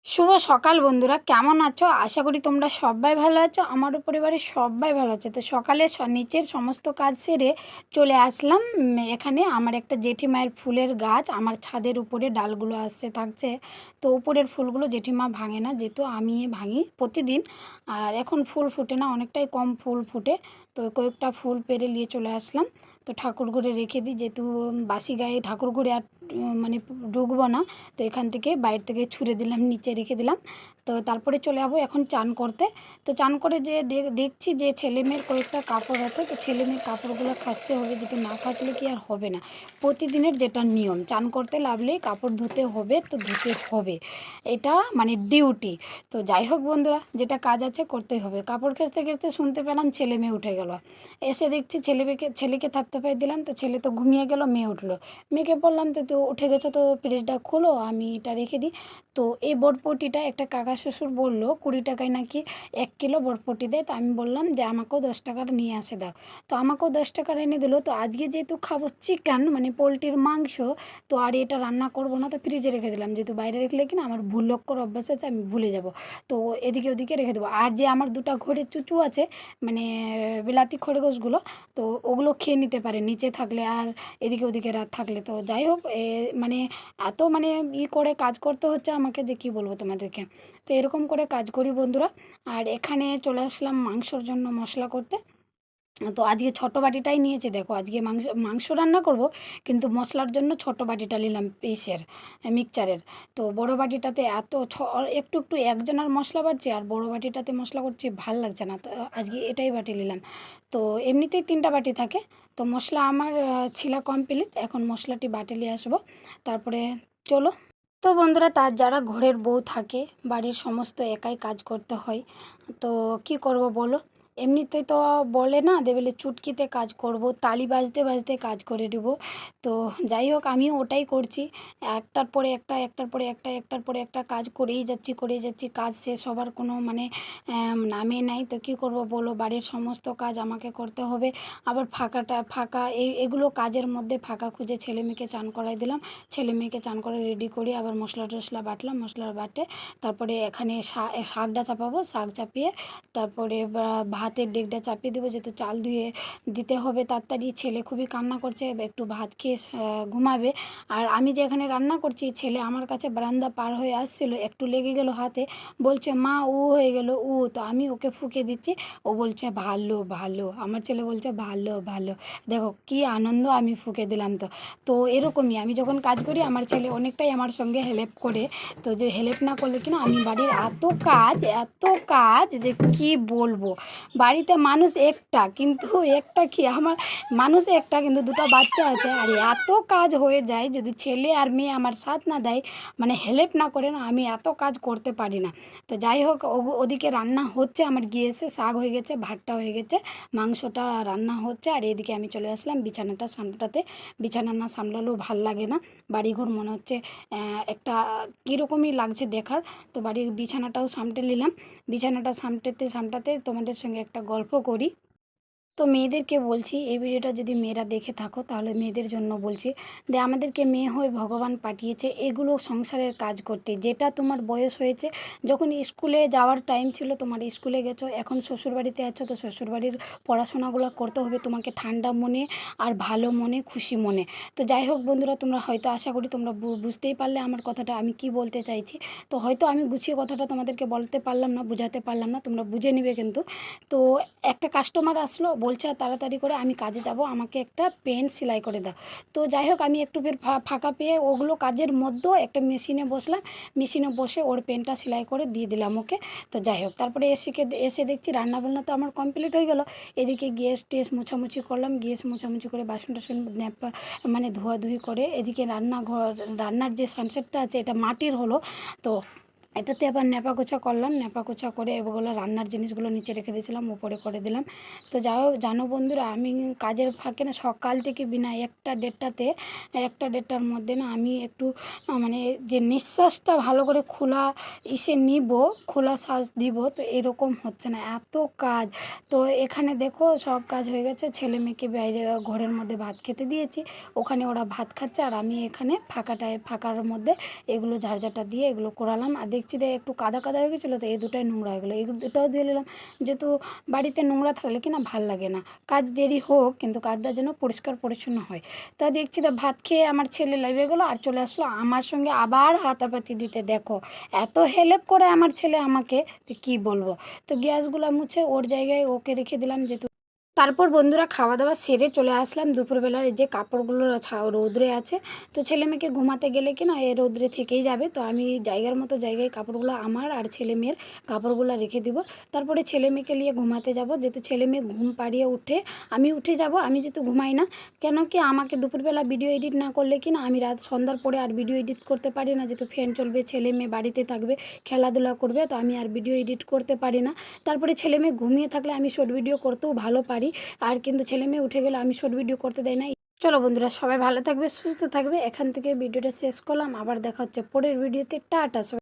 শুভ সকাল বন্ধুরা, কেমন আছো? আশা করি তোমরা সবাই ভালো আছো। আমারও পরিবারের সবাই ভালো আছে। তো সকালে নিচের সমস্ত কাজ সেরে চলে আসলাম এখানে। আমার একটা জেঠিমায়ের ফুলের গাছ আমার ছাদের উপরে ডালগুলো আসছে থাকছে। তো উপরের ফুলগুলো জেঠিমা ভাঙে না, যেহেতু আমি ভাঙি প্রতিদিন। আর এখন ফুল ফুটে না, অনেকটাই কম ফুল ফুটে। তো কয়েকটা ফুল পেরে নিয়ে চলে আসলাম। তো ঠাকুর ঘরে রেখে দিই, যেহেতু বাসি গায়ে ঠাকুর ঘরে আর মানে ঢুকবো না। তো এখান থেকে বাইরে থেকে ছুঁড়ে দিলাম, নিচে রেখে দিলাম। তো তারপরে চলে যাবো এখন চান করতে। তো চান করে যে দেখছি যে ছেলেমেয়ের কয়েকটা কাপড় আছে, তো ছেলেমেয়ের কাপড়গুলো কাচতে হবে, যেহেতু না কাচলে কি আর হবে না। প্রতিদিনের যেটা নিয়ম, চান করতে লাগলেই কাপড় ধুতে হবে, তো ধুতে হবে, এটা মানে ডিউটি। তো যাই হোক বন্ধুরা, যেটা কাজ আছে করতেই হবে। কাপড় কাচতে কাচতে শুনতে পেলাম ছেলে মেয়ে উঠে গেল। এসে দেখছি ছেলেকে থাপতে পাই দিলাম, তো ছেলে তো ঘুমিয়ে গেল, মেয়ে উঠলো। মেয়েকে বললাম তো তো উঠে গেছো, তো ফ্রিজটা খোলো, আমি এটা রেখে দিই। তো এই বরবটিটা একটা কাকা শ্বশুর বললো 20 টাকায় নাকি 1 কিলো বরবটি দেয়। তো আমি বললাম যে আমাকেও 10 টাকার নিয়ে আসে দাও। তো আমাকেও 10 টাকার এনে দিলো। তো আজকে যেহেতু খাবো চিকেন মানে পোলট্রির মাংস, তো আর এটা রান্না করবো না, তো ফ্রিজে রেখে দিলাম, যেহেতু বাইরে রাখলে কিনা আমার ভুল লক্ষ্যর অভ্যাস আছে, আমি ভুলে যাব। তো এদিকে ওদিকে রেখে দেবো। আর যে আমার দুটো ঘরের চুচু আছে, মানে বিলাতি খরগোশগুলো, তো ওগুলো খেয়ে নিতে পারে নিচে থাকলে আর এদিকে ওদিকে রাত থাকলে। তো যাই হোক, মানে এত মানে করে কাজ করতে হচ্ছে আমাকে, যে কি বলবো তোমাদেরকে। তো এরকম করে কাজ করি বন্ধুরা। আর এখানে চলে আসলাম মাংসর জন্য মশলা করতে। তো আজকে ছোটো বাটিটাই নিয়েছি, দেখো আজকে মাংস মাংস রান্না করব, কিন্তু মশলার জন্য ছোটো বাটিটা নিলাম পিসের মিক্সচারের। তো বড় বাটিটাতে এত একটু একটু একজনের মশলা বাটছি, আর বড় বাটিটাতে মশলা করছি, ভাল লাগছে না, তো আজকে এটাই বাটি নিলাম। তো এমনিতেই 3টা বাটি থাকে। তো মশলা আমার ছিলা কমপ্লিট, এখন মশলাটি বাটি নিয়ে আসবো, তারপরে চলো। তো বন্ধুরা, তার যারা ঘরের বউ থাকে, বাড়ির সমস্ত একাই কাজ করতে হয়, তো কি করব বলো। এমনিতে তো বলে না দেবেলে চুটকিতে কাজ করব, তালি বাজতে বাজতে কাজ করে দেবো। তো যাই হোক, আমিও ওটাই করছি। একটার পরে একটা, একটার পরে একটা, একটার পরে একটা কাজ করেই যাচ্ছি। কাজ শেষ হবার কোনো মানে নামে নাই। তো কি করব বলো, বাড়ির সমস্ত কাজ আমাকে করতে হবে। আবার ফাঁকা এগুলো কাজের মধ্যে ফাঁকা খুঁজে ছেলে মেয়েকে চান করাই দিলাম। ছেলে মেয়েকে চান করে রেডি করি, আবার মশলা টশলা বাটলাম, মশলা বাটে তারপরে এখানে শাকটা চাপাবো, শাক চাপিয়ে তারপরে ভাতের ডেকটা চাপিয়ে দেবো, যেহেতু চাল ধুয়ে দিতে হবে তাড়াতাড়ি। ছেলে খুবই কান্না করছে, একটু ভাত খেয়ে ঘুমাবে। আর আমি যে এখানে রান্না করছি, ছেলে আমার কাছে বারান্দা পার হয়ে আসছিল, একটু লেগে গেল হাতে, বলছে মা উ হয়ে গেল উ। তো আমি ওকে ফুঁকে দিচ্ছি, ও বলছে ভালো ভালো, আমার ছেলে বলছে ভালো ভালো। দেখো কি আনন্দ, আমি ফুঁকে দিলাম। তো তো এরকমই আমি যখন কাজ করি, আমার ছেলে অনেকটাই আমার সঙ্গে হেল্প করে। তো যে হেল্প না করলে কিনা আমি বাড়ির এত কাজ যে কি বলবো। বাড়িতে মানুষ একটা, কিন্তু একটা কি আমার মানুষ একটা, কিন্তু দুটো বাচ্চা আছে, আর এত কাজ হয়ে যায় যদি ছেলে আর মেয়ে আমার সাথ না দেয়, মানে হেল্প না করে না, আমি এত কাজ করতে পারি না। তো যাই হোক, ওদিকে রান্না হচ্ছে, আমার গিয়েছে শাক হয়ে গেছে, ভাতটা হয়ে গেছে, মাংসটা রান্না হচ্ছে, আর এদিকে আমি চলে আসলাম বিছানাটা সামটাতে। বিছানা না সামলালেও ভাল লাগে না, বাড়িঘর মনে হচ্ছে একটা কীরকমই লাগছে দেখার। তো বাড়ির বিছানাটাও সামটে নিলাম। বিছানাটা সামটাতে তোমাদের সঙ্গে একটা গল্প করি। তো মেয়েদেরকে বলছি, এই ভিডিওটা যদি মেয়েরা দেখে থাকো তাহলে মেয়েদের জন্য বলছি, যে আমাদেরকে মেয়ে হয়ে ভগবান পাঠিয়েছে এগুলো সংসারের কাজ করতে। যেটা তোমার বয়স হয়েছে, যখন স্কুলে যাওয়ার টাইম ছিল তোমার স্কুলে গেছো, এখন শ্বশুরবাড়িতে আছো, তো শ্বশুরবাড়ির পড়াশোনাগুলো করতে হবে তোমাকে ঠান্ডা মনে আর ভালো মনে, খুশি মনে। তো যাই হোক বন্ধুরা, তোমরা হয়তো আশা করি তোমরা বুঝতেই পারলে আমার কথাটা আমি কি বলতে চাইছি। তো হয়তো আমি গুছিয়ে কথাটা তোমাদেরকে বলতে পারলাম না, বুঝাতে পারলাম না, তোমরা বুঝে নিবে কিন্তু। তো একটা কাস্টমার আসলো, বলছে তাড়াতাড়ি করে আমি কাজে যাব, আমাকে একটা পেন সেলাই করে দাও। তো যাই হোক, আমি একটু ফের ফাঁকা পেয়ে ওগুলো কাজের মধ্যেও একটা মেশিনে বসলাম, মেশিনে বসে ওর পেনটা সেলাই করে দিয়ে দিলাম ওকে। তো যাই হোক, তারপরে এসে দেখছি রান্নাবান্না তো আমার কমপ্লিট হয়ে গেল। এদিকে গ্যাস টেস মোছামুছি করলাম, গ্যাস মোছামুছি করে বাসন টাসন মানে ধোয়াধুয়ি করে, এদিকে রান্নার যে সানসেটটা আছে এটা মাটির হলো। তো এটাতে আবার ন্যাপা করলাম, ন্যাপা করে এগুলো রান্নার জিনিসগুলো নিচে রেখে দিয়েছিলাম, উপরে করে দিলাম। তো যাও জানো বন্ধুরা, আমি কাজের ফাঁকে না সকাল থেকে বিনা 1টা 1:30টার মধ্যে না আমি একটু মানে যে নিঃশ্বাসটা ভালো করে খোলা শ্বাস দিব, তো এরকম হচ্ছে না, এত কাজ। তো এখানে দেখো সব কাজ হয়ে গেছে, ছেলে মেয়েকে বাইরে ঘরের মধ্যে ভাত খেতে দিয়েছি, ওখানে ওরা ভাত খাচ্ছে, আর আমি এখানে ফাঁকার মধ্যে এগুলো ঝাড়ঝাটা দিয়ে এগুলো করালাম। আর দেখছি দেখছি যে একটু কাদা কাদা হয়ে গেছিলো, তো এই দুটাই নোংরা হয়ে গেলো, এই দুটাও ধুয়ে নিলাম। যেহেতু বাড়িতে নোংরা থাকলে কি না ভাল লাগে না, কাজ দেরি হোক কিন্তু কাজটা যেন পরিষ্কার পরিচ্ছন্ন হয়। তা দেখছি তো ভাত খেয়ে আমার ছেলে লেগে গেলো আর চলে আসলো আমার সঙ্গে আবার হাতাপাতি দিতে। দেখো এত হেল্প করে আমার ছেলে আমাকে, তো কী বলবো। তো গ্যাসগুলো মুছে ওর জায়গায় ওকে রেখে দিলাম। যেহেতু তারপর বন্ধুরা খাওয়া দাওয়া সেরে চলে আসলাম দুপুরবেলার, এই যে কাপড়গুলো রৌদ্রে আছে, তো ছেলে মেয়েকে ঘুমাতে গেলে কি না এ রৌদ্রে থেকেই যাবে, তো আমি জায়গার মতো জায়গায় কাপড়গুলো আমার আর ছেলে মেয়ের কাপড়গুলো রেখে দিব। তারপরে ছেলে মেয়েকে নিয়ে ঘুমাতে যাব। যেহেতু ছেলে মেয়ে ঘুম পাড়িয়ে উঠে আমি উঠে যাব, আমি যেহেতু ঘুমাই না, কেন কি আমাকে দুপুরবেলা ভিডিও এডিট না করলে কি না আমি রাত সন্ধ্যার পরে আর ভিডিও এডিট করতে পারি না। যেহেতু ফ্যান চলবে, ছেলে মেয়ে বাড়িতে থাকবে, খেলাধুলা করবে, তো আমি আর ভিডিও এডিট করতে পারি না। তারপরে ছেলে মেয়ে ঘুমিয়ে থাকলে আমি শর্ট ভিডিও করতেও ভালো পারি, আর কিন্তু ছেলে মেয়ে উঠে গেলে আমি শর্ট ভিডিও করতে দেয় না। চলো বন্ধুরা, সবাই ভালো থাকবে, সুস্থ থাকবে, এখান থেকে ভিডিওটা শেষ করলাম। আবার দেখা হচ্ছে পরের ভিডিওতে। টাটা।